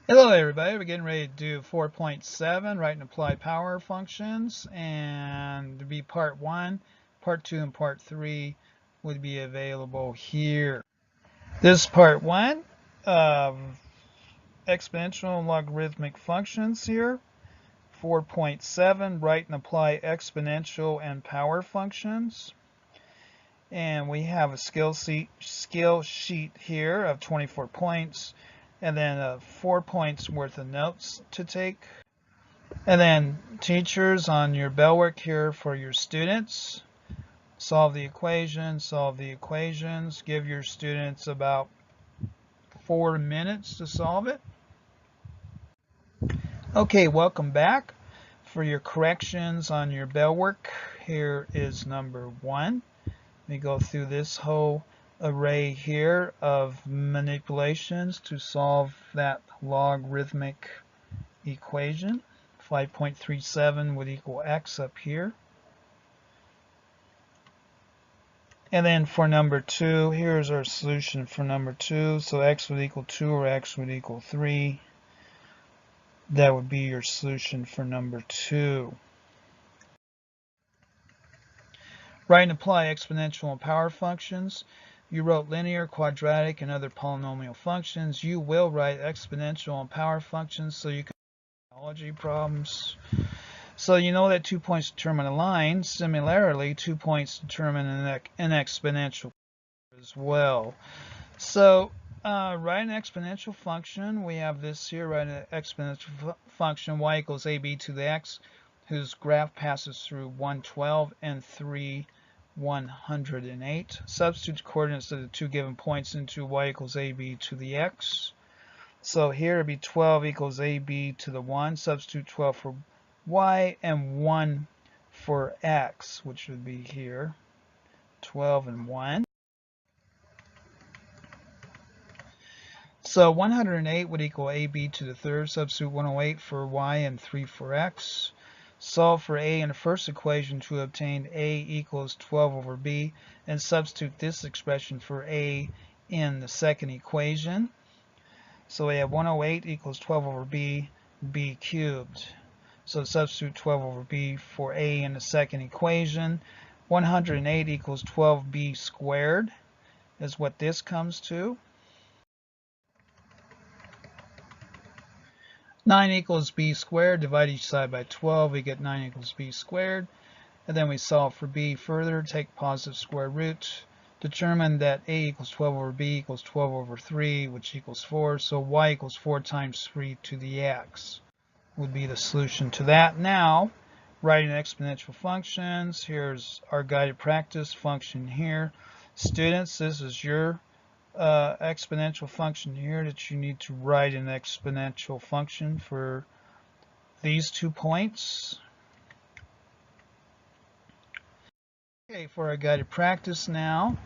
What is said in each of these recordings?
Hello everybody, we're getting ready to do 4.7, write and apply power functions, and to be part 1, part 2 and part 3 would be available here. This is part 1 of exponential and logarithmic functions here. 4.7, write and apply exponential and power functions. And we have a skill sheet here of 24 points. And then 4 points worth of notes to take. And then teachers on your bell work here for your students. Solve the equations, give your students about 4 minutes to solve it. Okay, welcome back. For your corrections on your bell work, here is number 1. Let me go through this whole array here of manipulations to solve that logarithmic equation. 5.37 would equal x up here. And then for number 2, here's our solution for number 2. So x would equal 2 or x would equal 3. That would be your solution for number 2. Write and apply exponential and power functions. You wrote linear, quadratic, and other polynomial functions. You will write exponential and power functions so you can do analogy problems. So you know that 2 points determine a line. Similarly, 2 points determine an exponential as well. So write an exponential function. We have this here, write an exponential function y equals ab to the x, whose graph passes through 112 and 108. Substitute the coordinates of the two given points into y equals ab to the x. So here it would be 12 equals ab to the 1. Substitute 12 for y and 1 for x, which would be here 12 and 1. So 108 would equal ab to the third. Substitute 108 for y and 3 for x. Solve for a in the first equation to obtain a equals 12 over b, and substitute this expression for a in the second equation. So we have 108 equals 12 over b cubed. So substitute 12 over b for a in the second equation. 108 equals 12b squared is what this comes to. 9 equals b squared. Divide each side by 12. We get 9 equals b squared. And then we solve for b further. Take positive square root. Determine that a equals 12 over b equals 12 over 3, which equals 4. So y equals 4 times 3 to the x would be the solution to that. Now, writing exponential functions. Here's our guided practice function here. Students, this is your exponential function here that you need to write an exponential function for these 2 points. Okay, for our guided practice now,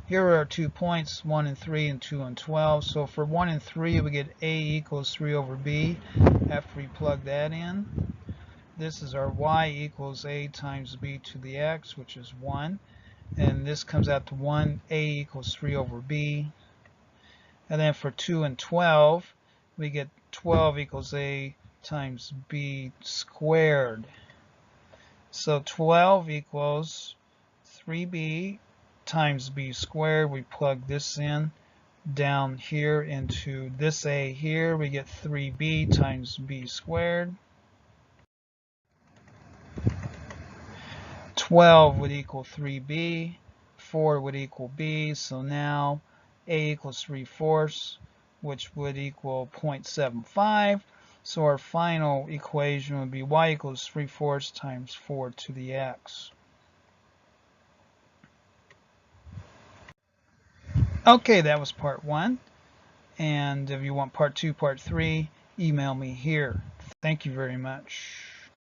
here are our 2 points, 1 and 3 and 2 and 12. So for 1 and 3 we get a equals 3 over b after we plug that in. This is our y equals a times b to the x, which is 1. And this comes out to 1, a equals 3 over b. And then for 2 and 12, we get 12 equals a times b squared. So 12 equals 3b times b squared. We plug this in down here into this a here. We get 3b times b squared. 12 would equal 3b, 4 would equal b, so now a equals 3/4, which would equal 0.75. So our final equation would be y equals 3/4 times 4 to the x. Okay, that was part 1. And if you want part 2, part 3, email me here. Thank you very much.